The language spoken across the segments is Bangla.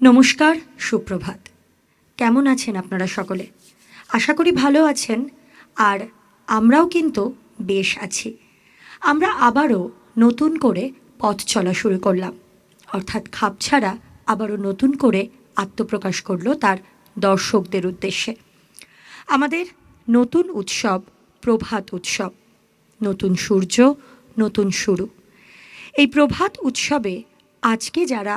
নমস্কার, সুপ্রভাত। কেমন আছেন আপনারা সকলে? আশা করি ভালো আছেন। আর আমরাও কিন্তু বেশ আছি। আমরা আবারও নতুন করে পথ চলা শুরু করলাম, অর্থাৎ খাপছাড়া আবারও নতুন করে আত্মপ্রকাশ করলো তার দর্শকদের উদ্দেশ্যে। আমাদের নতুন উৎসব প্রভাত উৎসব, নতুন সূর্য, নতুন শুরু। এই প্রভাত উৎসবে আজকে যারা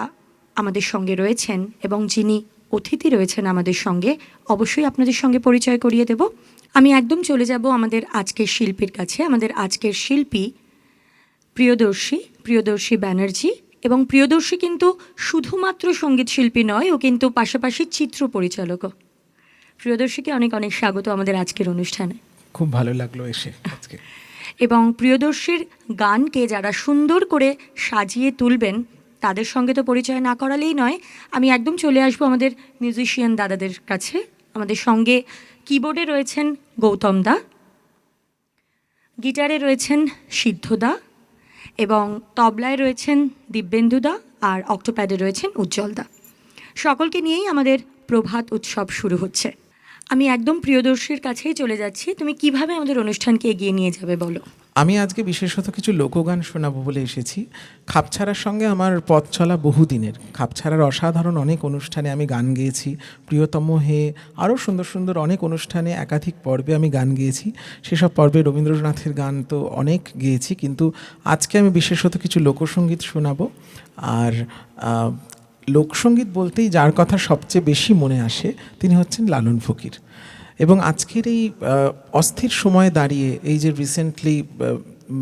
আমাদের সঙ্গে রয়েছেন এবং যিনি অতিথি রয়েছেন আমাদের সঙ্গে, অবশ্যই আপনাদের সঙ্গে পরিচয় করিয়ে দেব। আমি একদম চলে যাব আমাদের আজকের শিল্পীর কাছে। আমাদের আজকের শিল্পী প্রিয়দর্শী ব্যানার্জি। এবং প্রিয়দর্শী কিন্তু শুধুমাত্র সঙ্গীত শিল্পী নয়, ও কিন্তু পাশাপাশি চিত্র পরিচালকও। প্রিয়দর্শীকে অনেক অনেক স্বাগত আমাদের আজকের অনুষ্ঠানে। খুব ভালো লাগলো এসে আজকে। এবং প্রিয়দর্শীর গানকে যারা সুন্দর করে সাজিয়ে তুলবেন তাদের সঙ্গে তো পরিচয় না করালেই নয়। আমি একদম চলে আসবো আমাদের মিউজিশিয়ান দাদাদের কাছে। আমাদের সঙ্গে কিবোর্ডে রয়েছেন গৌতম দা, গিটারে রয়েছেন সিদ্ধদা, এবং তবলায় রয়েছেন দিব্যেন্দুদা, আর অক্টোপ্যাডে রয়েছেন উজ্জ্বলদা। সকলকে নিয়েই আমাদের প্রভাত উৎসব শুরু হচ্ছে। আমি একদম প্রিয়দর্শীর কাছেই চলে যাচ্ছি। তুমি কিভাবে আমাদের অনুষ্ঠানকে এগিয়ে নিয়ে যাবে বলো। আমি আজকে বিশেষত কিছু লোকগান শোনাবো বলে এসেছি। খাপছাড়ার সঙ্গে আমার পথ চলা বহুদিনের। খাপছাড়ার অসাধারণ অনেক অনুষ্ঠানে আমি গান গেয়েছি। প্রিয়তম হে, আরও সুন্দর সুন্দর অনেক অনুষ্ঠানে একাধিক পর্বে আমি গান গেয়েছি। সেসব পর্বে রবীন্দ্রনাথের গান তো অনেক গেয়েছি, কিন্তু আজকে আমি বিশেষত কিছু লোকসঙ্গীত শোনাবো। আর লোকসঙ্গীত বলতেই যার কথা সবচেয়ে বেশি মনে আসে তিনি হচ্ছেন লালন ফকির। এবং আজকের এই অস্থির সময়ে দাঁড়িয়ে, এই যে রিসেন্টলি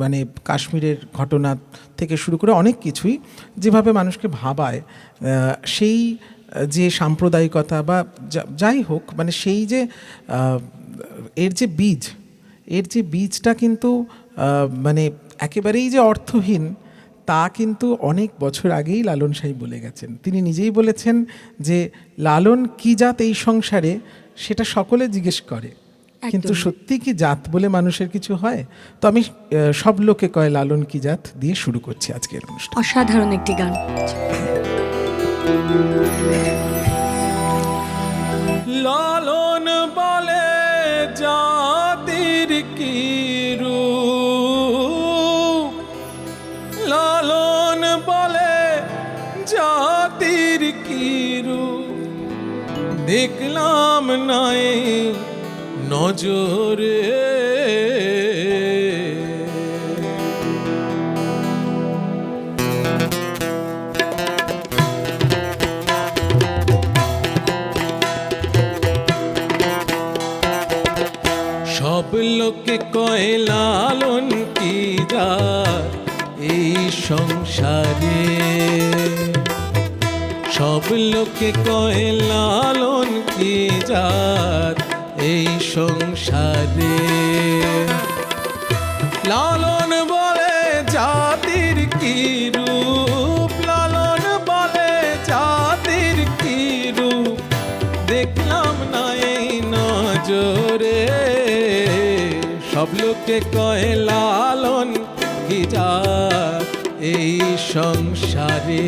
মানে কাশ্মীরের ঘটনা থেকে শুরু করে অনেক কিছুই যেভাবে মানুষকে ভাবায়, সেই যে সাম্প্রদায়িকতা বা যাই হোক, মানে সেই যে এর যে বীজটা কিন্তু মানে একেবারেই যে অর্থহীন তা কিন্তু অনেক বছর আগেই লালন সাহেব বলে গেছেন। তিনি নিজেই বলেছেন যে লালন কি জাত এই সংসারে সেটা সকলে জিজ্ঞেস করে, কিন্তু সত্যি কি জাত বলে মানুষের কিছু হয়? তো আমি সব লোকে কয় লালন কি জাত দিয়ে শুরু করছি আজকের অনুষ্ঠান। অসাধারণ একটি গান। লালন বলে জাতির কি রূপ, লালন বলে জাতির কি রূপ, দেখলাম নাই নজরে সব লোকে কয় লালন কি জাত এই সংসারে, সব লোকে কয় লালন কি জাত এই সংসারে। লালন বলে জাতির কি রূপ, লালন বলে জাতির কি রূপ, দেখলাম না এই নজরে। সব লোকে কয় লালন কি জাত এই সংসারে।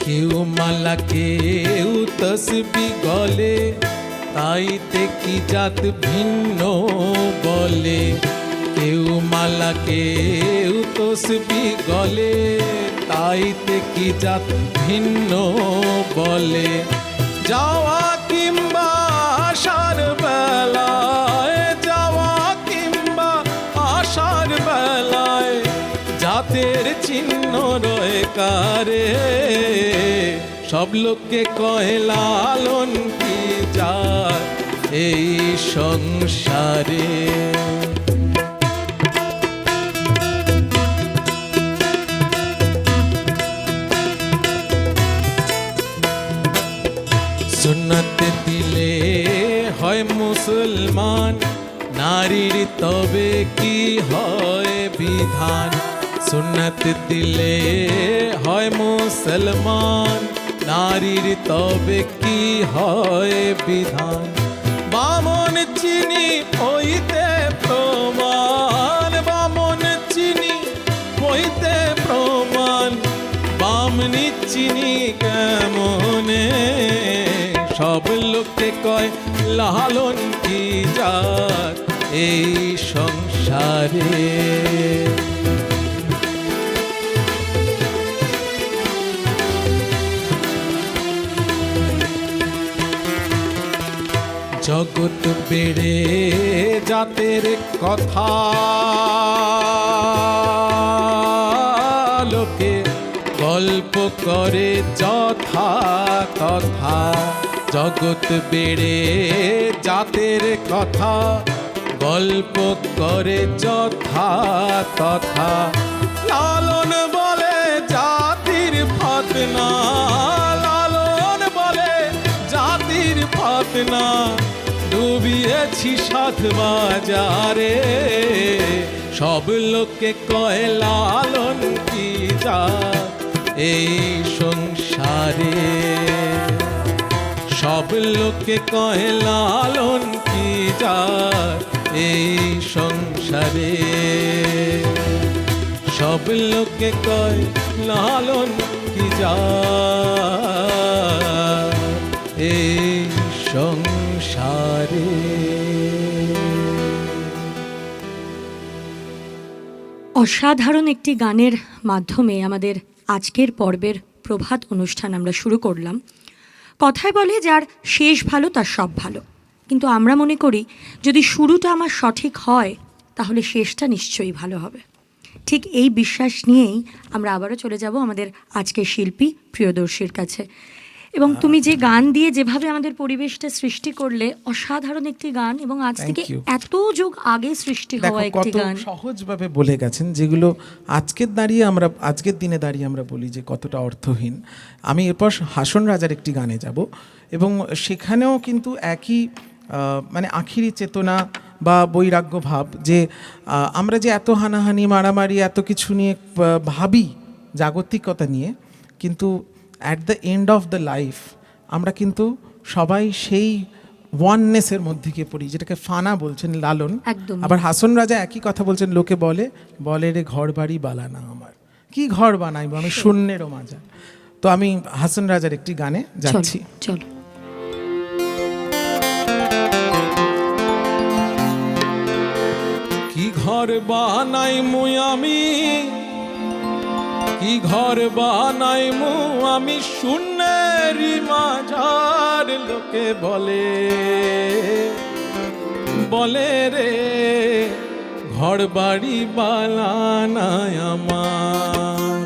কেউ মালা কেউ তসবি গলে, তাইতে কি জাত ভিন্ন বলে। কেউ মালা কেউ তসবি গলে, তাইতে কি জাত ভিন্ন বলে। যাওয়া কিংবা আসার বেলায়, যাওয়া কিংবা আসার বেলায় জাতের চিহ্ন রয়ে কারে। সব লোককে কয় লালন কি জাত এই সংসারে। সুন্নত দিলে হয় মুসলমান, নারীর তবে কি হয় বিধান। সুন্নত দিলে হয় মুসলমান, নারীর তবে কি হয় বিধান। বামন চিনি হইতে প্রমাণ, বামন চিনি হইতে প্রমাণ, বামনি চিনি কেমনে। সব লোকে কয় লালন কি জাত এই সংসারে। জগৎ বেড়ে জাতের কথা লোকে গল্প করে যথা তথা। জগৎ বেড়ে জাতের কথা গল্প করে যথা তথা। লালন বলে জাতির ফাতনা, লালন বলে জাতির ফাতনা। ডুবিয়েছি সাত বাজারে, সব লোকে কয় লালন কি জাত এই সংসারে। সব লোকে কয় লালন কি জাত এই সংসারে। সব লোকে কয় লালন কি জাত এই সংসারে। অসাধারণ একটি গানের মাধ্যমে আমাদের আজকের পর্বের প্রভাত অনুষ্ঠান আমরা শুরু করলাম। কথায় বলে যার শেষ ভালো তার সব ভালো, কিন্তু আমরা মনে করি যদি শুরুটা আমার সঠিক হয় তাহলে শেষটা নিশ্চয়ই ভালো হবে। ঠিক এই বিশ্বাস নিয়েই আমরা আবারও চলে যাব আমাদের আজকের শিল্পী প্রিয়দর্শীর কাছে। এবং তুমি যে গান দিয়ে যেভাবে আমাদের পরিবেশটা সৃষ্টি করলে, অসাধারণ একটি গান, এবং আজ থেকে এত যুগ আগে সৃষ্টি হওয়া একটি গান, সহজভাবে বলে গেছেন যেগুলো আজকের দিনে দাঁড়িয়ে আমরা বলি যে কতটা অর্থহীন। আমি এরপর হাসন রাজার একটি গানে যাব এবং সেখানেও কিন্তু একই মানে আখিরি চেতনা বা বৈরাগ্য ভাব, যে আমরা যে এত হানাহানি মারামারি এত কিছু নিয়ে ভাবি জাগতিকতা নিয়ে, কিন্তু at the end of the life আমরা কিন্তু সবাই সেই ওয়াননেসের মধ্যে গিয়ে পড়ি, যেটাকে ফানা বলছেন লালন। আবার হাসন রাজা একই কথা বলছেন, লোকে বলে রে ঘর বাড়ি বালানা আমার, কি ঘর বানাইব আমি শূন্যেরও মাজা। তো আমি হাসন রাজার একটি গানে যাচ্ছি। চলো। কি ঘর বানাই মুই আমি, কি ঘর বানাই মু আমি শূন্যেরই মাঝার। লোকে বলে রে ঘর বাড়ি বালানাই আমার।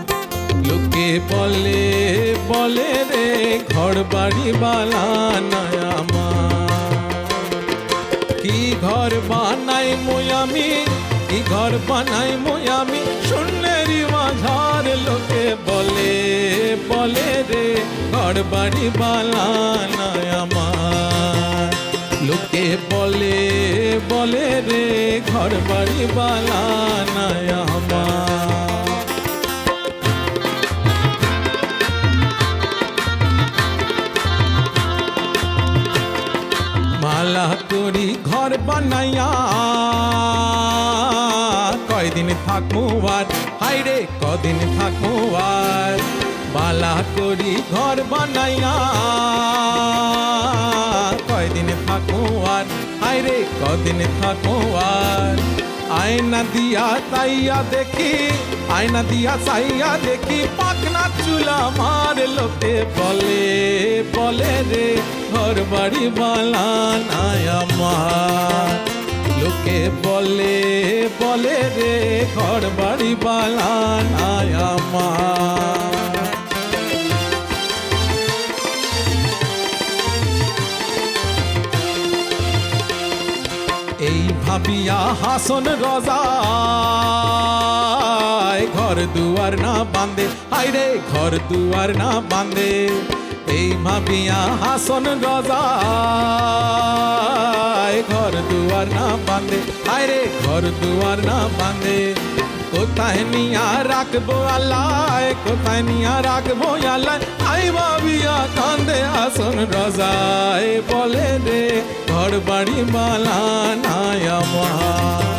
লোকে বলে রে ঘর বাড়ি বালানাই আমার। কি ঘর বানাই মুই আমি, কি ঘর বানাই মুই আমি শূন্যেরই মাঝার। লোকে বলে রে ঘর বাড়ি বালানাই আমার। লোকে বলে রে ঘর বাড়ি বালানাই আমার। মালা করি ঘর বানাইয়া কয়দিন থাকবো আর, হাইরে কদিন থাকবো আর। মালা করি ঘর বানাইয়া কয়দিন থাকবো আর, হাইরে কদিন থাকবো আর। আয়না দিয়া চাইয়া দেখি, আয়না দিয়া চাইয়া দেখি পাখনা চুলা মার। লোকে বলে রে ঘর বাড়ি বালানাই আমার। লোকে বলে রে ঘর বাড়ি বালানাই আমার। এই ভাবিয়া হাসন রাজা ঘর দুয়ার না বাঁধে, হাইরে ঘর দুয়ার না বাঁধে। এই ভাবিয়া হাসন রাজা আল্লাহ ঘর দুয়ার না বাঁধে, হায় রে ঘর দুয়ার না বাঁধে। কোথায় নিয়া রাখবো আল্লাহ, কোথায় নিয়া রাখবো আল্লাহ, আই ভাবিয়া কান্দে আসন রজায়, বলে রে ঘর বাড়ি বালা নাই আমার।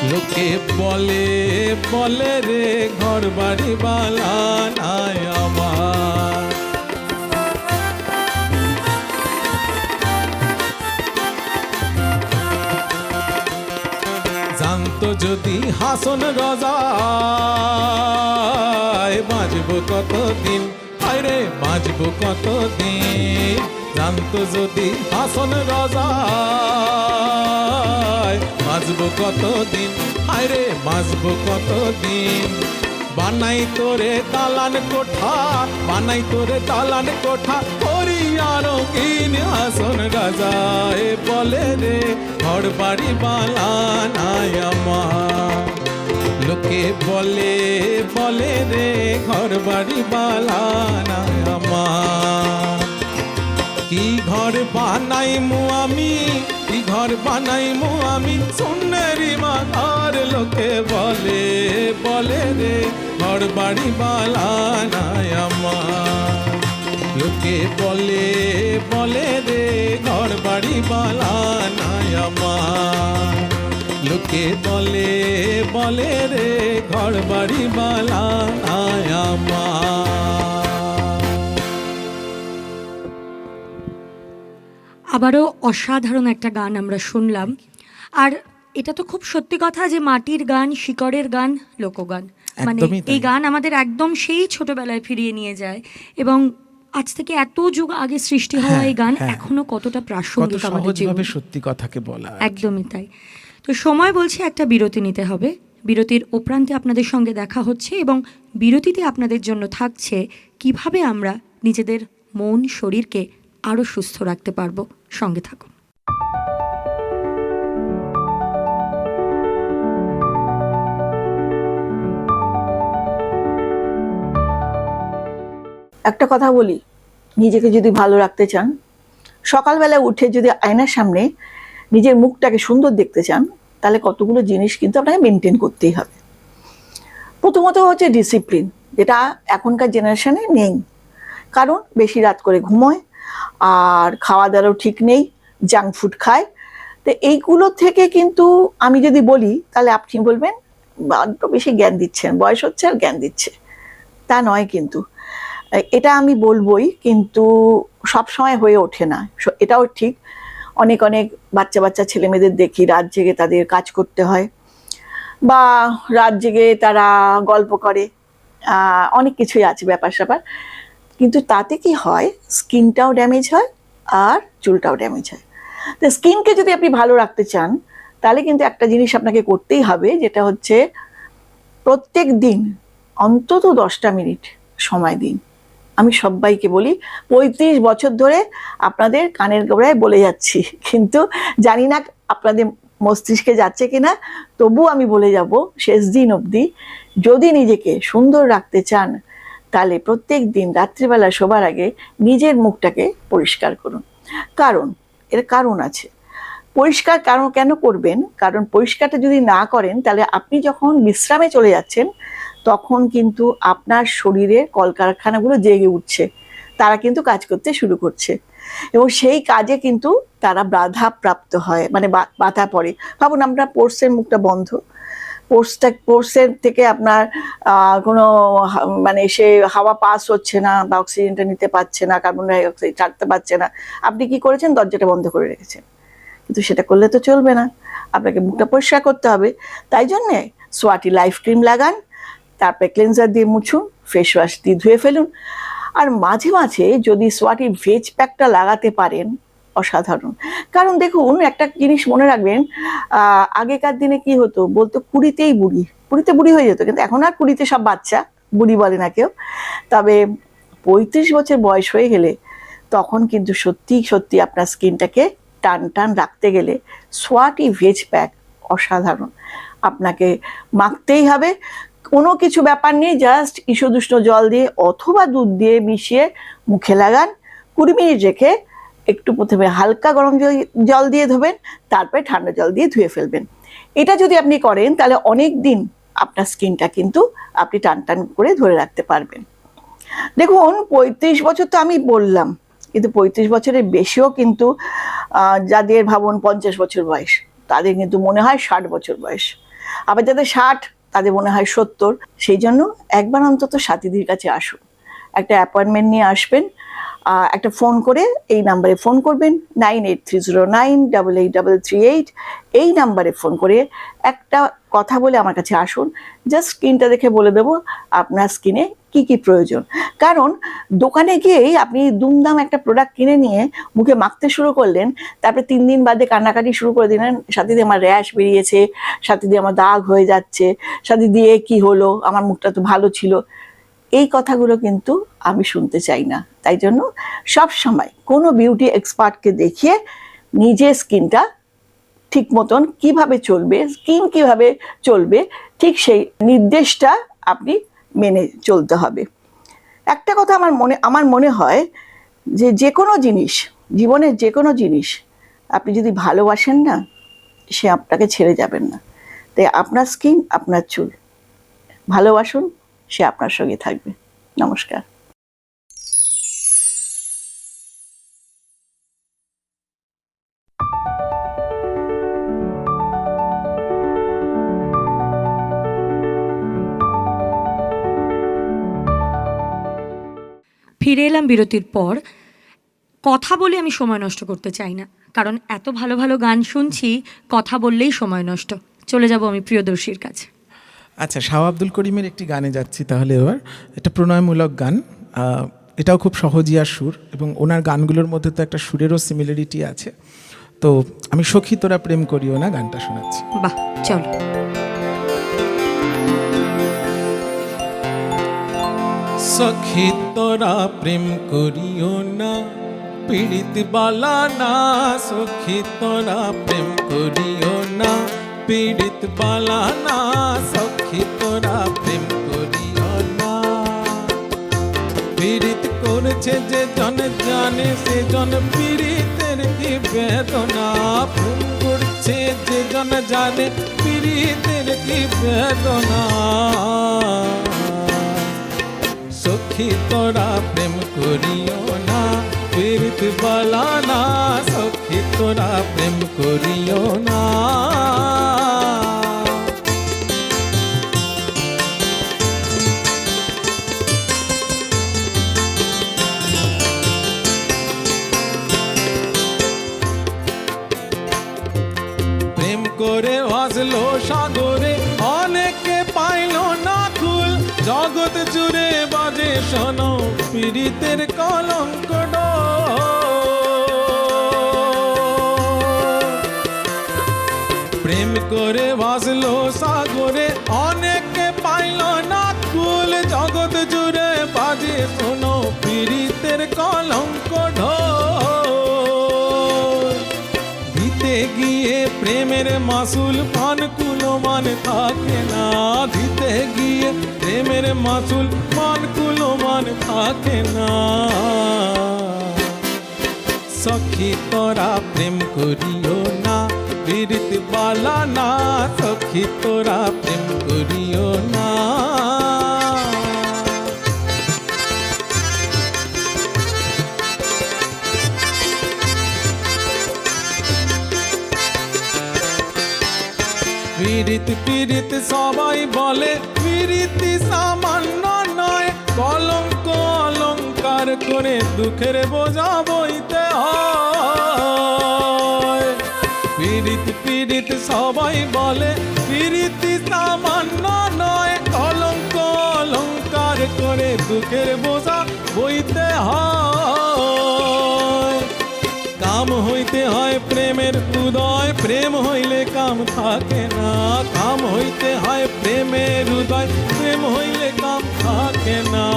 লোকে বলে বলে রে ঘর বাড়ি বালা নাই আমার। জানতো যদি হাসন রজায়, বাঁচবো কতদিন, আরে বাঁচবো কতদিন। জানতো যদি হাসন রজায়, বাঁচবো কতদিন, আরে বাঁচবো কতদিন। বানাই তোরে দালান কোঠা, বানাই তোরে দালান কোঠা, করিয়া রঙিন হাসন রাজায়, বলে রে ঘর বাড়ি বালা নাই আমার। লোকে বলে বলে রে ঘর বাড়ি বালা নাই আমার। কি ঘর বানাইমু আমি, কি ঘর বানাইমু আমি, সোনারি মাথার লোকে বলে বলে রে ঘর বাড়ি বালা নাই আমার। লোকে বলে বলে রে ঘর বাড়ি বালা নাই আমার। লোকে বলে বলে রে ঘর বাড়ি বালা নাই আমার। আবারও অসাধারণ একটা গান আমরা শুনলাম। আর এটা তো খুব সত্যি কথা যে মাটির গান, শিকড়ের গান, লোকগান, মানে একদমই তাই। এই গান আমাদের একদম সেই ছোটবেলায় ফিরিয়ে নিয়ে যায়। এবং আজ থেকে এত যুগ আগে সৃষ্টি হওয়া এই গান হ্যাঁ। এখনো কতটা কত প্রাসঙ্গিক আমাদের সহজভাবে জীবনে। সত্যি কথাকে বলা। একদমই তাই। তো সময় বলছে একটা বিরতি নিতে হবে। বিরতির ওপ্রান্তে আপনাদের সঙ্গে দেখা হচ্ছে এবং বিরতিতে আপনাদের জন্য থাকছে কিভাবে আমরা নিজেদের মন, শরীরকে আরও সুস্থ রাখতে পারবো। সঙ্গে থাকুন। একটা কথা বলি, নিজেকে যদি ভালো রাখতে চান, সকালবেলা উঠে যদি আয়নার সামনে নিজের মুখটাকে সুন্দর দেখতে চান, তাহলে কতগুলো জিনিস কিন্তু আপনাকে মেনটেন করতেই হবে। প্রথমত হচ্ছে ডিসিপ্লিন, যেটা এখনকার জেনারেশনে নেই, কারণ বেশি রাত করে ঘুমোয় আর খাওয়া দাওয়ারও ঠিক নেই, জাঙ্ক ফুড খায়। তো এইগুলো থেকে কিন্তু আমি যদি বলি তাহলে আপনি বলবেন বড্ড বেশি জ্ঞান দিচ্ছেন, বয়স হচ্ছে আর জ্ঞান দিচ্ছে। তা নয় কিন্তু, এটা আমি বলবোই, কিন্তু সব সময় হয়ে ওঠে না, এটাও ঠিক। অনেক অনেক বাচ্চা বাচ্চা ছেলে মেয়েদের দেখি রাত জেগে তাদের কাজ করতে হয়, বা রাত জেগে তারা গল্প করে, অনেক কিছুই আছে ব্যাপার স্যাপার। কিন্তু তাতে কি হয়, স্কিনটাও ড্যামেজ হয় আর চুলটাও ড্যামেজ হয়। তো স্কিনকে যদি আপনি ভালো রাখতে চান, তাহলে কিন্তু একটা জিনিস আপনাকে করতেই হবে, যেটা হচ্ছে প্রত্যেক দিন অন্তত 10টা মিনিট সময় দিন। আমি সবাইকে বলি, 35 বছর ধরে আপনাদের কানের গোড়ায় বলে যাচ্ছি, কিন্তু জানি না আপনাদের মস্তিষ্কে যাচ্ছে কিনা, তবু আমি বলে যাব শেষ দিন অবধি, যদি নিজেকে সুন্দর রাখতে চান তাহলে প্রত্যেক দিন রাত্রিবেলা শোবার আগে নিজের মুখটাকে পরিষ্কার করুন। কারণ এর কারণ আছে। পরিষ্কার কারণ কেন করবেন, কারণ পরিষ্কারটা যদি না করেন তাহলে আপনি যখন বিশ্রামে চলে যাচ্ছেন তখন কিন্তু আপনার শরীরের কলকারখানাগুলো জেগে উঠছে, তারা কিন্তু কাজ করতে শুরু করছে এবং সেই কাজে কিন্তু তারা বাধা প্রাপ্ত হয়, মানে বাধা পড়ে। ভাবুন, আমরা পোর্সের মুখটা বন্ধ, পোর্সের থেকে আপনার কোনো মানে সে হাওয়া পাস হচ্ছে না, বা অক্সিজেনটা নিতে পারছে না, কার্বন ডাই অক্সাইড ছাড়তে পারছে না, আপনি কি করেছেন, দরজাটা বন্ধ করে রেখেছেন। কিন্তু সেটা করলে তো চলবে না, আপনাকে মুখটা পরিষ্কার করতে হবে। তাই জন্যে সোয়াটি লাইফ ক্রিম লাগান, তারপরে ক্লিনজার দিয়ে মুছুন, ফেস ওয়াশ দিয়ে ধুয়ে ফেলুন। আর মাঝে মাঝে যদি সোয়াটি ভেজ প্যাকটা লাগাতে পারেন, অসাধারণ। কারণ দেখুন, একটা জিনিস মনে রাখবেন, আগেকার দিনে কি হতো, বলতো 20তেই বুড়ি, 20তে বুড়ি হয়ে যেত, কিন্তু এখন আর 20তে সব বাচ্চা, বুড়ি বলে না কেউ। তবে 35 বছর বয়স হয়ে গেলে তখন কিন্তু সত্যি সত্যি আপনার স্কিনটাকে টান টান রাখতে গেলে সোয়াটি ভেজ প্যাক অসাধারণ, আপনাকে মাখতেই হবে। কোনো কিছু ব্যাপার নেই, জাস্ট ঈষদুষ্ণ জল দিয়ে অথবা দুধ দিয়ে মিশিয়ে মুখে লাগান, 20 মিনিট রেখে একটু প্রথমে হালকা গরম জল দিয়ে ধোবেন, তারপরে ঠান্ডা জল দিয়ে ধুয়ে ফেলবেন। এটা যদি আপনি করেন তাহলে অনেক দিন আপনার স্কিনটা কিন্তু আপনি টান টান করে ধরে রাখতে পারবেন। দেখুন 35 বছর তো আমি বললাম, কিন্তু 35 বছরের বেশিও কিন্তু যাদের ভাবুন 50 বছর বয়স, তাদের কিন্তু মনে হয় 60 বছর বয়স। আবার যাদের 60 তাদের মনে হয় 70। সেই জন্য একবার অন্তত সাথীদের কাছে আসুন, একটা অ্যাপয়েন্টমেন্ট নিয়ে আসবেন, একটা ফোন করে এই নাম্বারে ফোন করবেন 9830988338। এই নাম্বারে ফোন করে একটা কথা বলে আমার কাছে আসুন, জাস্ট স্কিনটা দেখে বলে দেবো আপনার স্কিনে কি কি প্রয়োজন। কারণ দোকানে গিয়েই আপনি দুমদাম একটা প্রোডাক্ট কিনে নিয়ে মুখে মাখতে শুরু করলেন, তারপরে 3 দিন বাদে কান্নাকাটি শুরু করে দিলেন, সাথে দিয়ে আমার র্যাশ বেরিয়েছে, সাথে দিয়ে আমার দাগ হয়ে যাচ্ছে, সাথে দিয়ে কি হলো, আমার মুখটা তো ভালো ছিল। এই কথাগুলো কিন্তু আমি শুনতে চাই না। তাই জন্য সব সময় কোনো বিউটি এক্সপার্টকে দেখিয়ে নিজের স্কিনটা ঠিক মতন কিভাবে চলবে, স্কিন কিভাবে চলবে, ঠিক সেই নির্দেশটা আপনি মেনে চলতে হবে। একটা কথা আমার মনে হয় যে কোনো জিনিস, জীবনের যে কোনো জিনিস আপনি যদি ভালোবাসেন না, সে আপনাকে ছেড়ে যাবেন না। তাই আপনার স্কিন, আপনার চুল ভালোবাসুন, সে আপনার সঙ্গে থাকবে। নমস্কার। ফিরে এলাম বিরতির পর। কথা বলে আমি সময় নষ্ট করতে চাই না, কারণ এত ভালো ভালো গান শুনছি, কথা বললেই সময় নষ্ট। চলে যাব আমি প্রিয়দর্শীর কাছে। আচ্ছা, শাহ আব্দুল করিমের একটি গানে যাচ্ছি তাহলে এবার। এটা প্রণয়মূলক গান, এটাও খুব সহজিয়ার সুর, এবং ওনার গানগুলোর মধ্যে তো একটা সুরেরও সিমিলারিটি আছে। তো আমি সখী তোরা প্রেম করিও না গানটা শোনাচ্ছি। বাহ, চলো। সখী তোরা প্রেম করিও না, পীড়িত বালা না। সখী তোরা প্রেম করিও না, পীড়িত বালা না। সখী তোরা প্রেম করিও না। পীড়িত করছে যে জন জানে, সে জন পীড়িতের কি বেদনা। প্রেম করছে যে জন জানে, পীড়িতের কি বেদনা। সখী তোরা প্রেম করিও না, পীড়িত বালা না। সখী তোরা প্রেম করিও না। প্রেম করে ভাসলো সাগরে, অনেকে পাইল না কুল। জগৎ জুড়ে বাজে শোনো পীড়িতের কলঙ্ক ডোল। প্রেম করে ভাসলো সাগরে, অনেকে পাইল না কুল। জগৎ জুড়ে বাজে শোনো পীড়িতের কলঙ্ক ঢোল। দিতে গিয়ে প্রেমের মাসুল পানকুল মান থাকে না। দিতে গিয়ে প্রেমের মাসুল পানকুল মান থাকে না। সখী তোরা প্রেম করিও না, পীড়িত বালা না। সখী তোরা প্রেম করিও না। পীড়িত পীড়িত সবাই বলে, পীড়িতি সামান্য নয়। কলঙ্ক অলঙ্কার করে দুঃখের বোঝা বইতে হয়। পীড়িত পীড়িত সবাই বলে, পীড়িতি সামান্য নয়। কলঙ্ক অলঙ্কার করে দুঃখের বোঝা বইতে হয়। কাম হইতে হয় প্রেমের উদয়, প্রেম হইলে কাম থাকে না। কাম হইতে হয় প্রেমের উদয়, প্রেম হইলে কাম থাকে না।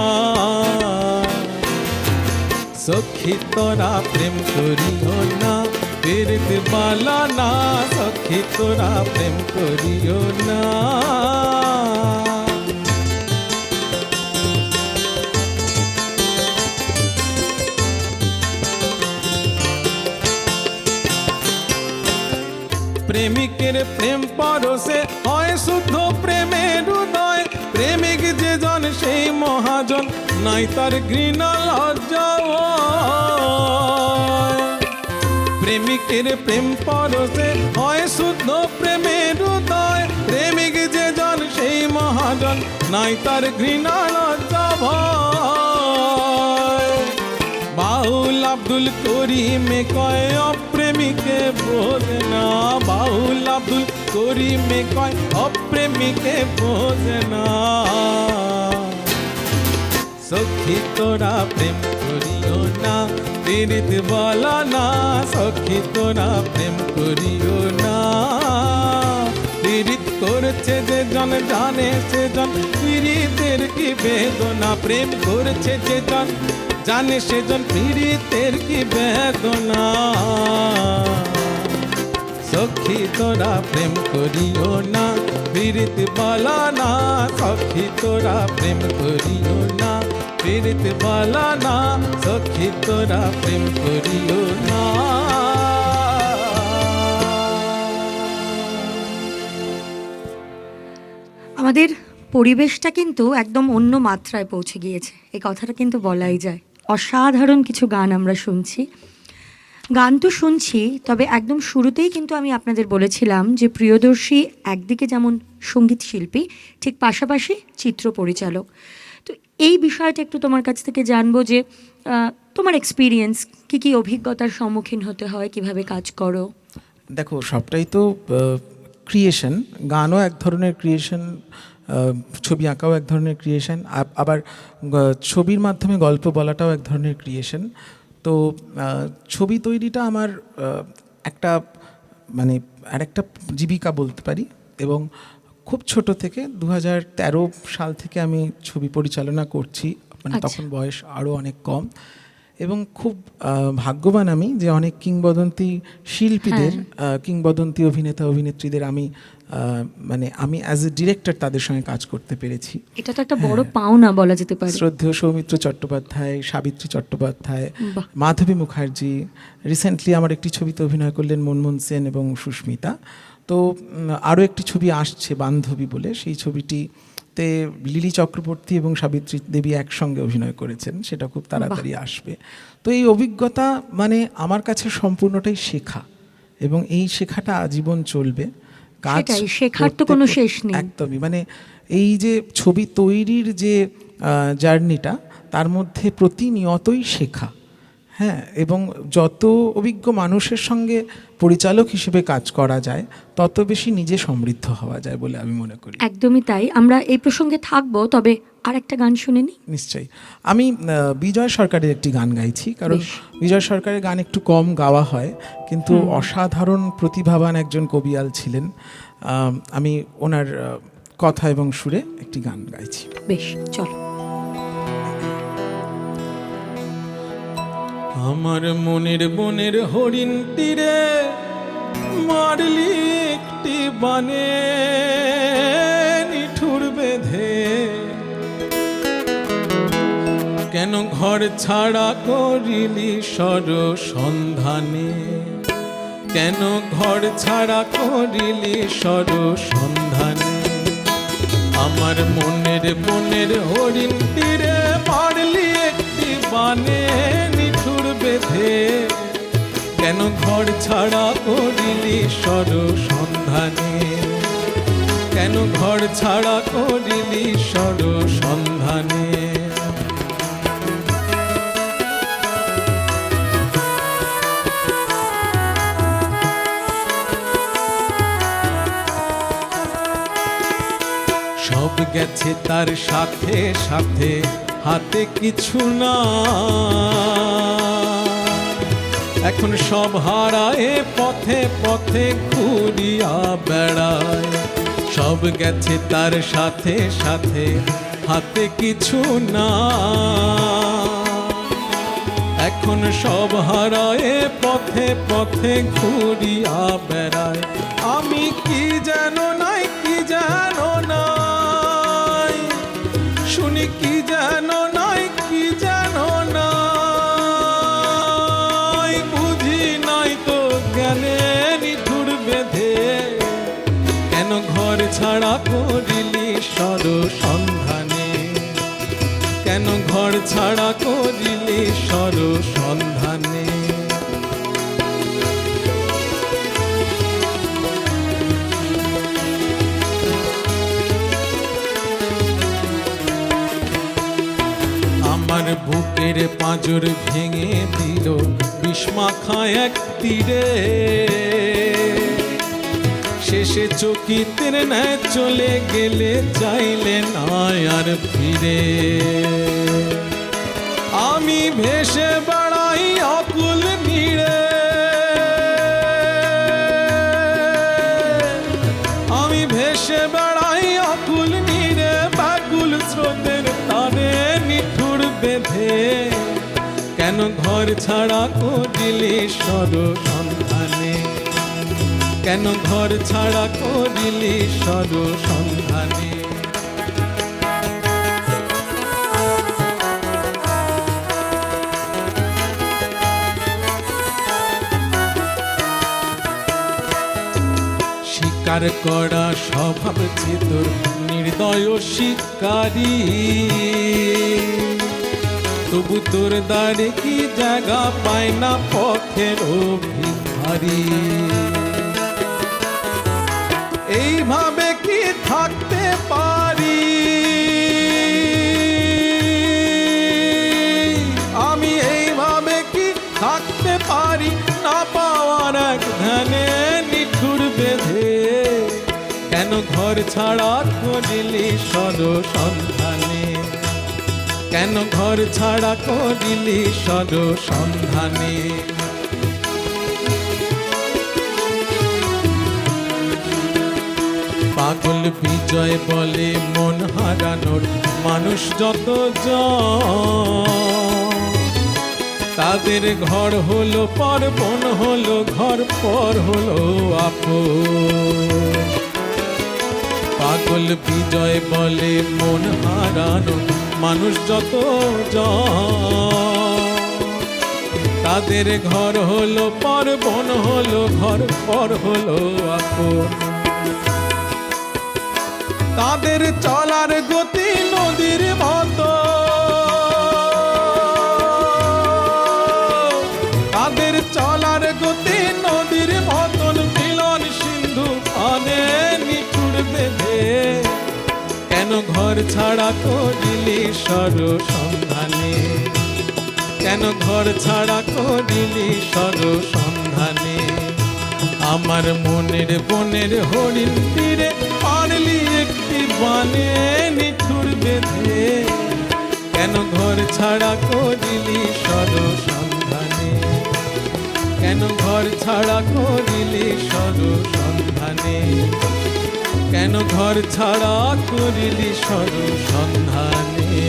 সখী তোরা প্রেম করিও না, পীড়িত বালা না। সখী তোরা প্রেম করিও না। পরশে হয় শুদ্ধ প্রেমের উদয়। প্রেমিক যে জন সেই মহাজন, নাই তার ঘৃণা লজ্জা ভয়। প্রেমিকের প্রেম পরশে হয় শুদ্ধ প্রেমের উদয়। প্রেমিক যে জন সেই মহাজন, নাই তার ঘৃণা লজ্জা ভয়। বাউল আব্দুল করিমে কয় অপ্রেমিকে বোঝে না। বাউল আব্দুল করিমে কয় অপ্রেমিকে বোঝে না। সখী তোরা প্রেম করিও না, পীড়িত বলা না। সখী তোরা প্রেম করিও না, পীড়িত করছে যে জন জানে সে জন পীড়িতের কি বেদনা। প্রেম করছে যে জন জানে সে জন পীড়িতের কি বেদনা। সখী তোরা প্রেম করিও না, পীড়িত বলা না। সখী তোরা প্রেম করিও না, পীড়িত বলা না। সখী তোরা প্রেম করিও না। আমাদের পরিবেশটা কিন্তু একদম অন্য মাত্রায় পৌঁছে গিয়েছে, এই কথাটা কিন্তু বলাই যায়। অসাধারণ কিছু গান আমরা শুনছি। গান তো শুনছি, তবে একদম শুরুতেই কিন্তু আমি আপনাদের বলেছিলাম যে প্রিয়দর্শী একদিকে যেমন সঙ্গীত শিল্পী, ঠিক পাশাপাশি চিত্র পরিচালক। তো এই বিষয়টা একটু তোমার কাছ থেকে জানবো যে তোমার এক্সপিরিয়েন্স, কী কী অভিজ্ঞতার সম্মুখীন হতে হয়, কিভাবে কাজ করো। দেখো, সবটাই তো ক্রিয়েশন। গানও এক ধরনের ক্রিয়েশন, ছবি আঁকাও এক ধরনের ক্রিয়েশন, আবার ছবির মাধ্যমে গল্প বলাটাও এক ধরনের ক্রিয়েশন। তো ছবি তৈরিটা আমার একটা মানে আর একটা জীবিকা বলতে পারি। এবং খুব ছোট থেকে 2013 সাল থেকে আমি ছবি পরিচালনা করছি। মানে তখন বয়স আরও অনেক কম। এবং খুব ভাগ্যবান আমি যে অনেক কিংবদন্তি শিল্পীদের, কিংবদন্তি অভিনেতা অভিনেত্রীদের আমি মানে আমি অ্যাজ এ ডিরেক্টর তাদের সঙ্গে কাজ করতে পেরেছি। এটা তো একটা বড় পাওনা বলা যেতে পারে। শ্রদ্ধেয় সৌমিত্র চট্টোপাধ্যায়, সাবিত্রী চট্টোপাধ্যায়, মাধবী মুখার্জি, রিসেন্টলি আমার একটি ছবিতে অভিনয় করলেন মনমোহন সেন এবং সুস্মিতা। তো আরও একটি ছবি আসছে বান্ধবী বলে, সেই ছবিটিতে লিলি চক্রবর্তী এবং সাবিত্রী দেবী একসঙ্গে অভিনয় করেছেন, সেটা খুব তাড়াতাড়ি আসবে। তো এই অভিজ্ঞতা মানে আমার কাছে সম্পূর্ণটাই শেখা, এবং এই শেখাটা আজীবন চলবে। কাজ শেখার তো কোনো শেষ নেই। একদমই, মানে এই যে ছবি তৈরির যে জার্নিটা, তার মধ্যে প্রতিনিয়তই শেখা। হ্যাঁ, এবং যত অভিজ্ঞ মানুষের সঙ্গে পরিচালক হিসেবে কাজ করা যায়, তত বেশি নিজে সমৃদ্ধ হওয়া যায় বলে আমি মনে করি। একদমই তাই। আমরা এই প্রসঙ্গে থাকবো, তবে আর একটা গান শুনে নিই। নিশ্চয়ই। আমি বিজয় সরকারের একটি গান গাইছি, কারণ বিজয় সরকারের গান একটু কম গাওয়া হয়, কিন্তু অসাধারণ প্রতিভাবান একজন কবিয়াল ছিলেন। আমি ওনার কথা এবং সুরে একটি গান গাইছি। বেশ, চলো। আমার মনের বনের হরিণ তীরে মারলি একটি বানে নিঠুর বেঁধে। কেন ঘর ছাড়া করিলি সর সন্ধানে? কেন ঘর ছাড়া করিলি সর সন্ধানে? আমার মনের বনের হরিণ তীরে মারলি একটি বানে নিঠুর বেঁধে। কেন ঘর ছাড়া করিলি সর সন্ধানে? কেন ঘর ছাড়া করিলি সর সন্ধানে? সব গেছে তার সাথে সাথে, হাতে কিছু না। এখন সব হারায় পথে পথে ঘুরিয়া বেড়ায়। সব গেছে তার সাথে সাথে, হাতে কিছু না। এখন সব হারায় পথে পথে ঘুরিয়া বেড়ায়। আমি কি যেন নাই, কি যেন নাই, শুনি কি যেন নাই, কি যেন নাই, বুঝি নাই তো জ্ঞানে নিঠুর বেঁধে। কেন ঘর ঘর ছাড়া করিলি সর সন্ধানে, কেন ঘর ছাড়া করিলি সর সন্ধানে। আমার বুকের পাঁজর ভেঙে দিল বিষ্মাখা এক তীরে, শেষে চকিতের ন্যায় চলে গেলে চাইলে না আর ফিরে। আমি ভেসে বেড়াই অকুল নীড়ে, আমি ভেসে বেড়াই অকুল নীড়ে, ব্যাকুল স্রোতের তারে নিঠুর বেঁধে, কেন ঘর ছাড়া করিলি সর সন্ধানে, কেন ঘর ছাড়া করিলি সর সন্ধানে। শিকার করা স্বভাব যে তোর নির্দয় শিকারী, তবু তোর দ্বারে কি জায়গা পায় না পথের ভিখারি। এইভাবে কি থাকতে পারি, আমি এইভাবে কি থাকতে পারি, না পাওয়ার এক ধ্যানে নিঠুর বেঁধে, কেন ঘর ছাড়া করিলি সর সন্ধানে, কেন ঘর ছাড়া করিলি সর সন্ধানে। পাগল বিজয় বলে মন হারানোর মানুষ যত তাদের ঘর হলো পর, বন হলো ঘর পর হলো আপন। পাগল বিজয় বলে মন হারানোর মানুষ যত তাদের ঘর হলো পর, বন হলো ঘর পর হলো আপন। তাদের চলার গতি নদীর মতো, তাদের চলার গতি নদীর মতন, মিলন সিন্ধু পানে নিঠুর বেঁধে, কেন ঘর ছাড়া করিলি সর সন্ধানে, কেন ঘর ছাড়া করিলি সর সন্ধানে। আমার মনের বনের হরিণ তীরে পারলি একটি বানে নিঠুর বেঁধে, কেন ঘর ছাড়া করিলি সর সন্ধানে, কেন ঘর ছাড়া করিলি সর সন্ধানে, কেন ঘর ছাড়া করিলি সর সন্ধানে।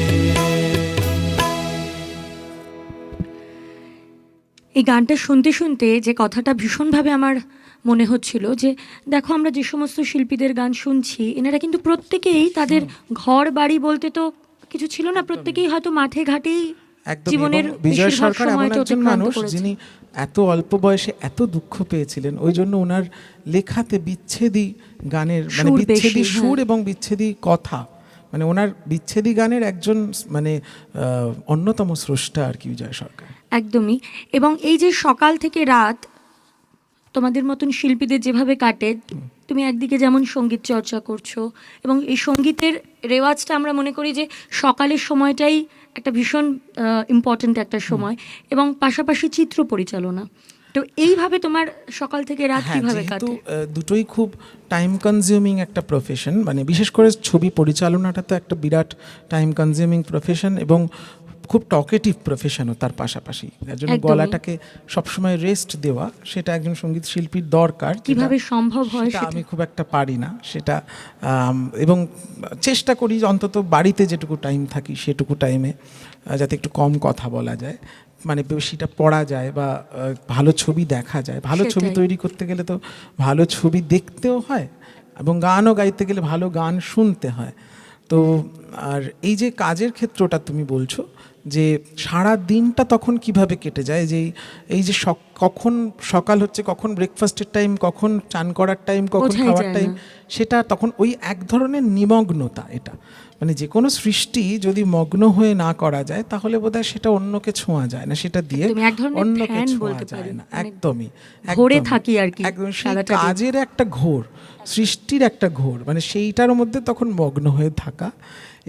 এই গানটা শুনতে শুনতে যে কথাটা ভীষণভাবে আমার মনে হচ্ছিল যে দেখো আমরা যে সমস্ত শিল্পীদের গান শুনছি এনারা কিন্তু প্রত্যেকেই তাদের ঘর বাড়ি বলতে তো কিছু ছিল না, প্রত্যেকেই হয়তো মাঠে ঘাটেই জীবনের বিজয় বেশিরভাগ সরকার এমন সময়টা একজন অতিক্রান্ত মানুষ করেছে। যিনি এত অল্প বয়সে এত দুঃখ পেয়েছিলেন, ওই জন্য ওনার লেখাতে বিচ্ছেদী গানের মানে সুর বিচ্ছেদী বেশি, সুর হ্যাঁ। এবং বিচ্ছেদী কথা, মানে ওনার বিচ্ছেদী গানের একজন মানে অন্যতম স্রষ্টা আর কি বিজয় সরকার। একদমই। এবং এই যে সকাল থেকে রাত তোমাদের মতন শিল্পীদের যেভাবে কাটে, তুমি একদিকে যেমন সঙ্গীত চর্চা করছো এবং এই সঙ্গীতের রেওয়াজটা আমরা মনে করি যে সকালের সময়টাই একটা ভীষণ ইম্পর্ট্যান্ট একটা সময়, এবং পাশাপাশি চিত্র পরিচালনা। তো এইভাবে তোমার সকাল থেকে রাত কিভাবে যেহেতু কাটে? দুটোই খুব টাইম কনজিউমিং একটা প্রফেশন, মানে বিশেষ করে ছবি পরিচালনাটা তো একটা বিরাট টাইম কনজিউমিং প্রফেশন এবং খুব টকেটিভ প্রফেশনও তার পাশাপাশি। যার জন্য একদমই। গলাটাকে সবসময় রেস্ট দেওয়া সেটা একজন সঙ্গীত শিল্পীর দরকার। কিভাবে সম্ভব হয় সেটা সেটা আমি খুব একটা পারি না সেটা, এবং চেষ্টা করি অন্তত বাড়িতে যেটুকু টাইম থাকি সেটুকু টাইমে যাতে একটু কম কথা বলা যায়, মানে বেশিটা পড়া যায় বা ভালো ছবি দেখা যায়। ভালো ছবি সেটাই। তৈরি করতে গেলে তো ভালো ছবি দেখতেও হয় এবং গানও গাইতে গেলে ভালো গান শুনতে হয়। তো আর এই যে কাজের ক্ষেত্রটা তুমি বলছো যে সারা দিনটা তখন কিভাবে কেটে যায়, যে এই যে কখন সকাল হচ্ছে, কখন ব্রেকফাস্টের টাইম, কখন চান করার টাইম, কখন বোঝাই খাওয়ার যায় টাইম, না। সেটা তখন ওই এক ধরনের নিমগ্নতা। এটা মানে যে কোনো সৃষ্টি যদি মগ্ন হয়ে না করা যায় তাহলে বোধহয় সেটা অন্যকে ছোঁয়া যায় না, সেটা দিয়ে একদমই, এক ধরনের অন্যকে ধ্যান ছোঁয়া বলতে যায় পারি। না। মানে একদমই ঘোরে একদমই, থাকি আর কি একদম সেই সারাটা দিন। কাজের একটা ঘোর, সৃষ্টির একটা ঘোর, মানে সেইটার মধ্যে তখন মগ্ন হয়ে থাকা।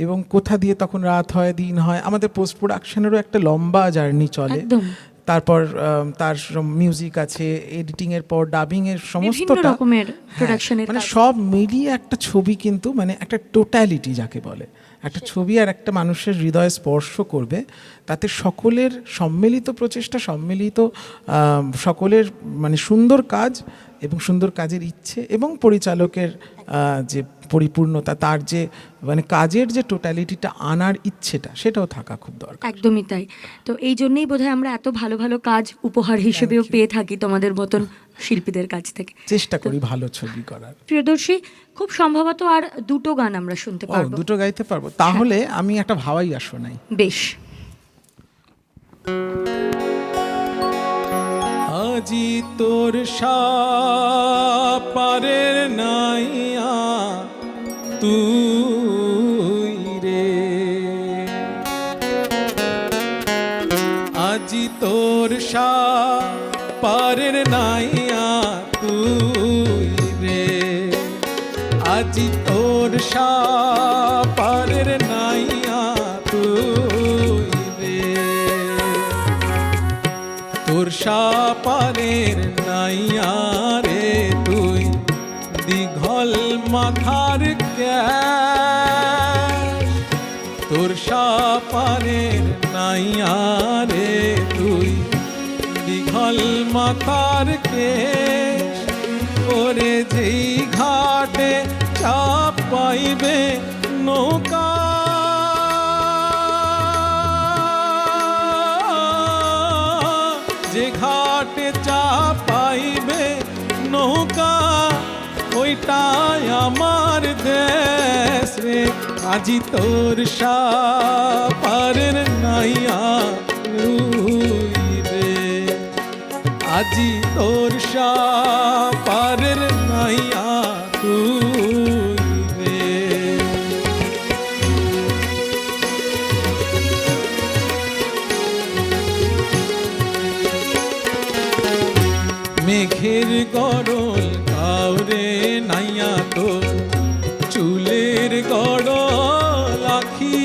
এবং কোথা দিয়ে তখন রাত হয়, দিন হয়, আমাদের পোস্ট প্রোডাকশনেরও একটা লম্বা জার্নি চলে। একদম। তারপর তার মিউজিক আছে, এডিটিং এর পর ডাবিং এর বিভিন্ন সমস্তটা, রকমের হ্যাঁ, প্রোডাকশনের মানে কাজ। সব মিলিয়ে একটা ছবি কিন্তু মানে একটা টোটালিটি যাকে বলে, একটা ছবি আর একটা মানুষের হৃদয়ে স্পর্শ করবে, তাতে সকলের সম্মিলিত প্রচেষ্টা, সম্মিলিত সকলের মানে সুন্দর কাজ এবং সুন্দর কাজের ইচ্ছে এবং পরিচালকের যে পরিপূর্ণতা, তার যে মানে কাজের যে টোটালিটিটা আনার ইচ্ছেটা, সেটাও থাকা খুব দরকার। একদমই তাই। তো এই জন্যই বোধহয় আমরা এত ভালো ভালো কাজ উপহার হিসেবেও পেয়ে থাকি তোমাদের মতন শিল্পীদের কাছ থেকে। চেষ্টা করি ভালো ছবি করার। প্রিয়দর্শী, খুব সম্ভবত আর দুটো গান আমরা শুনতে ও, পারবো। দুটো গাইতে পারবো, তাহলে আমি একটা ভাওয়াই আসো নাই। বেশ। আজি তোর সাপারের নাইয়া তুই রে, আজি তোর সাপারের নাইয়া তুই রে, আজি তোর সাপারের নাইয়া তুই রে, তোর সাপারের নাইয়া রে তুই, দীঘল মাথার কেশ, তোর সাপারের নাইয়া রে তুই, দীঘল মাথার কেশ, ওরে যেই ঘাটে চাপ পাইবে নৌকা, যে ঘাটে চাপ পাইবে নৌকা, ওইটাই আমার দেশ রে, আজি তোর সাপারের নাইয়া তুই রে, আজি তোর সাপারের নাইয়া তুই রে। মেঘের গড়ল কাউরে নাইয়া তোর, চুলের গড়ল আখি,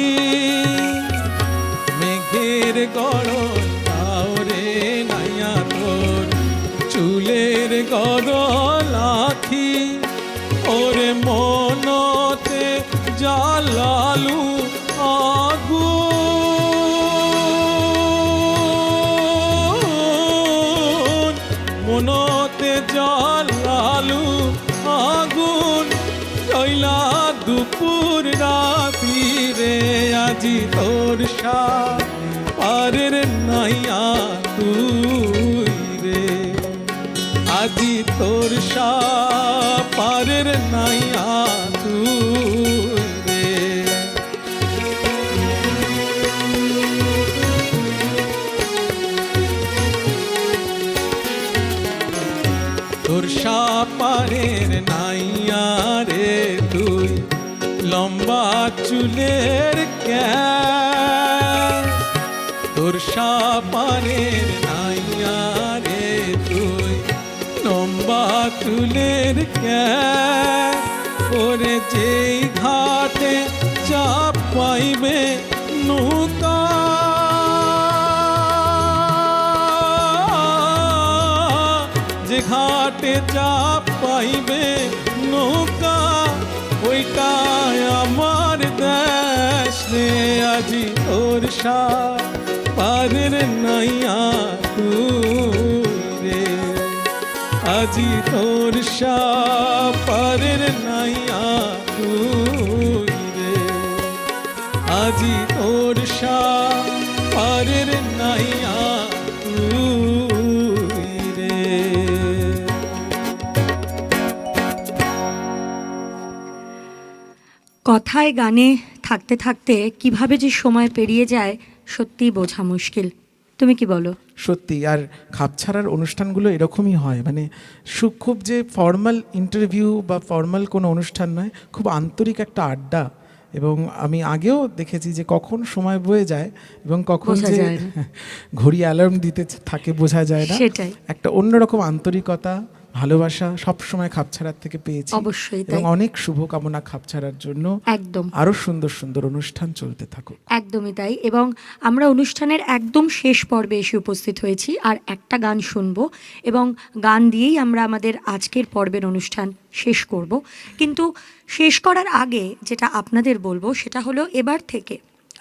মেঘের গড়ল কাউরে নাইয়া তোর, চুলের গড়ল আখি, ওরে মনতে জ্বালালু আগুন, মনতে জ্বালালু আগুন, জয়লা দুপুর রাতি রে, আজি তোর সাপারের নাইয়া তুই রে, আজি তোর সাপারের নাইয়া তুই রে। তোর সাপারের নাইয়া রে তুই, লম্বা চুলের কেশ, তোর সাপারের নাইয়া রে তুই, লম্বা চুলের কেশ, ওরে যেই ঘাটে চাপ পাইবে নৌকা, যে ঘাটে চাপ পাইবে নৌকা, ওইটাই আমার দেশ রে, আজি তোর সাপারের নাইয়া তুই রে, আজি তোর সাপারের নাইয়া তুই রে, আজি তোর সাপারের নাইয়া তুই রে। কথায় গানে থাকতে থাকতে কিভাবে যে সময় পেরিয়ে যায় সত্যিই বোঝা মুশকিল। তুমি কি বলো? সত্যি, আর খাপছাড়ার অনুষ্ঠানগুলো এরকমই হয়, মানে খুব যে ফর্মাল ইন্টারভিউ বা ফর্মাল কোনো অনুষ্ঠান নয়, খুব আন্তরিক একটা আড্ডা। এবং আমি আগেও দেখেছি যে কখন সময় বয়ে যায় এবং কখন বোঝা যে যায় না। ঘড়ি অ্যালার্ম দিতে থাকে বোঝা যায় না। সেটাই। একটা অন্যরকম আন্তরিকতা, ভালোবাসা সবসময় খাপছাড়ার থেকে পেয়েছি। অবশ্যই তাই। এবং অনেক শুভকামনা খাপছাড়ার জন্য। একদম আরও সুন্দর সুন্দর অনুষ্ঠান চলতে থাকুক। একদমই তাই। এবং আমরা অনুষ্ঠানের একদম শেষ পর্বে এসে উপস্থিত হয়েছি, আর একটা গান শুনবো এবং গান দিয়েই আমরা আমাদের আজকের পর্বের অনুষ্ঠান শেষ করব। কিন্তু শেষ করার আগে যেটা আপনাদের বলবো সেটা হলো, এবার থেকে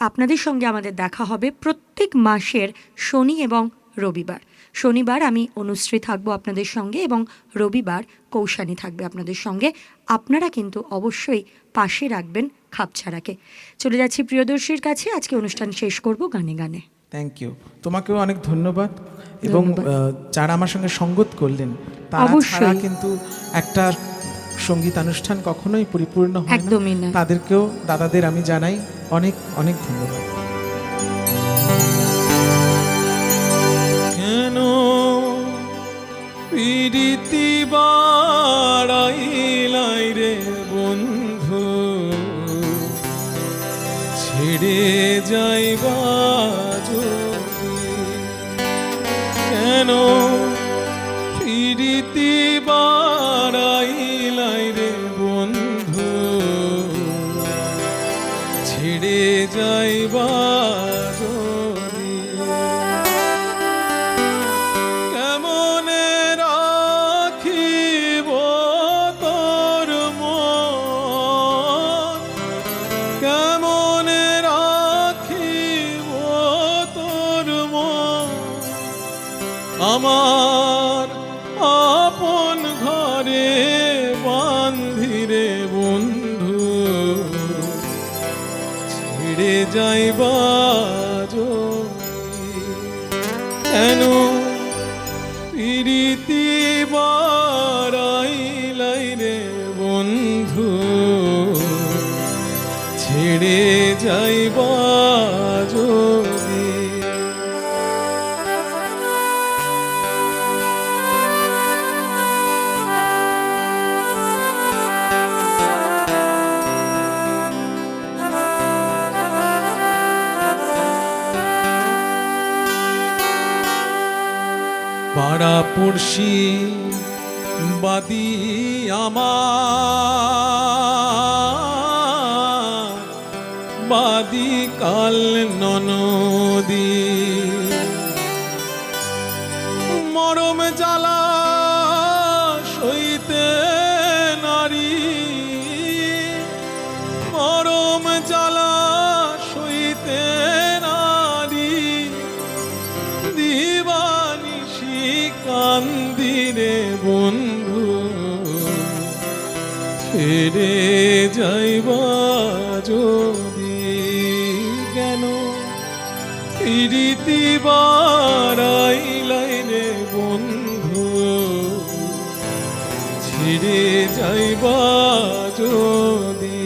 আপনাদের সঙ্গে আমাদের দেখা হবে প্রত্যেক মাসের শনি এবং রবিবার। শনিবার আমি অনুশ্রী থাকবো আপনাদের সঙ্গে এবং রবিবার কৌশানী থাকবে আপনাদের সঙ্গে। আপনারা কিন্তু অবশ্যই পাশে রাখবেন খাপছাড়াকে। চলে যাচ্ছি প্রিয়দর্শীর কাছে, আজকে অনুষ্ঠান শেষ করব গানে গানে। থ্যাংক ইউ, তোমাকেও অনেক ধন্যবাদ। এবং ধন্যবাদ। যারা আমার সঙ্গে সঙ্গত করলেন তারা অবশ্যই। ছাড়া কিন্তু একটা সঙ্গীতানুষ্ঠান কখনোই পরিপূর্ণ হয় না। একদমই না। তাদেরকেও, দাদাদের আমি জানাই অনেক অনেক ধন্যবাদ। কেন পিরিতি বাড়াইলাই রে বন্ধু, ছেড়ে যাইবা যদি? কেন পিরিতি বাড়াইলাই রে বন্ধু, ছেড়ে যাইবা যদি? কেমনে রাখিব তোর মন, কেমনে রাখিব তোর মন, আমার আপন ঘরে বান্ধিরে বন্ধু, ছেড়ে যাইবা যদি? কেন প্রীতি বাড়াইলাই রে বন্ধু, ছেড়ে যাইবা যদি? পাড়া পড়শি বাদি আমার, বাদি কাল ননদি, মরম জ্বালা সইতে নারী, মরম জ্বালা সইতে নারী, দিবানিশি কান্দিরে বন্ধু, ছেড়ে যাইবা যদি? কেন প্রীতি বাড়াইলাই রে বন্ধু, ছেড়ে যাইবা যদি?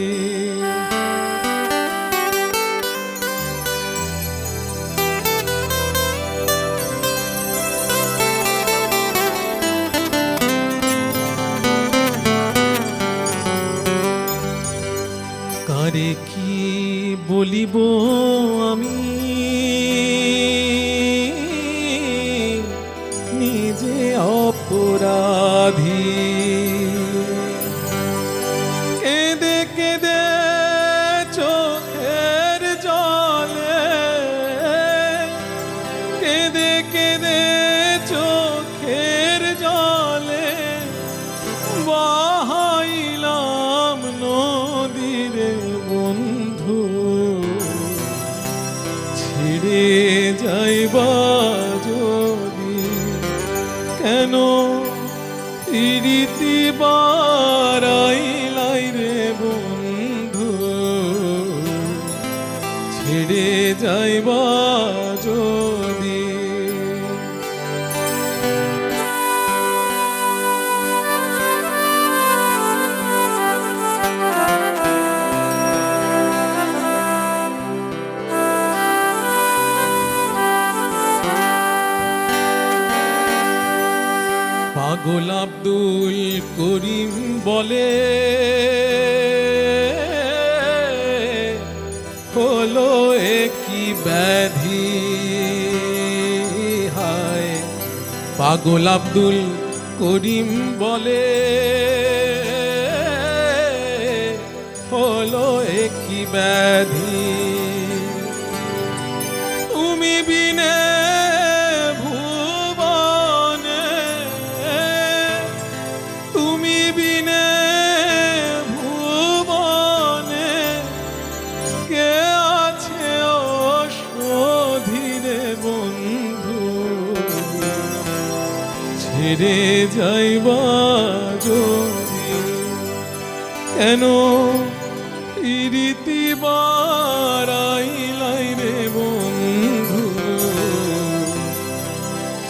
কারে কি বলিব আমি, নিজে অপরাধী, কেঁদে কেঁদে চোখের জলে, কেঁদে কেঁদে চোখের জলে, বাহাইলাম নদীরে বন্ধু, ছেড়ে যাইবা যদি? কেন প্রীতি বাড়াইলাই রে বন্ধু, ছেড়ে যাইবা যদি? ব্যাধি, হায় পাগল আব্দুল করিম বলে, হলো একই ব্যাধি। তুমি বিনে ভুবনে, তুমি বিনে ভুবনে, কে আছে অসধীরে বন্ধু, ছেড়ে যাইবা যদি কেন ইরিতি বারাইলাই রে বন্ধু,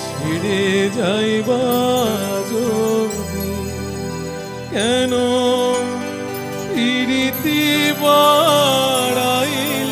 ছেড়ে যাইবা যদি কেন ইরিতি বারাইলাই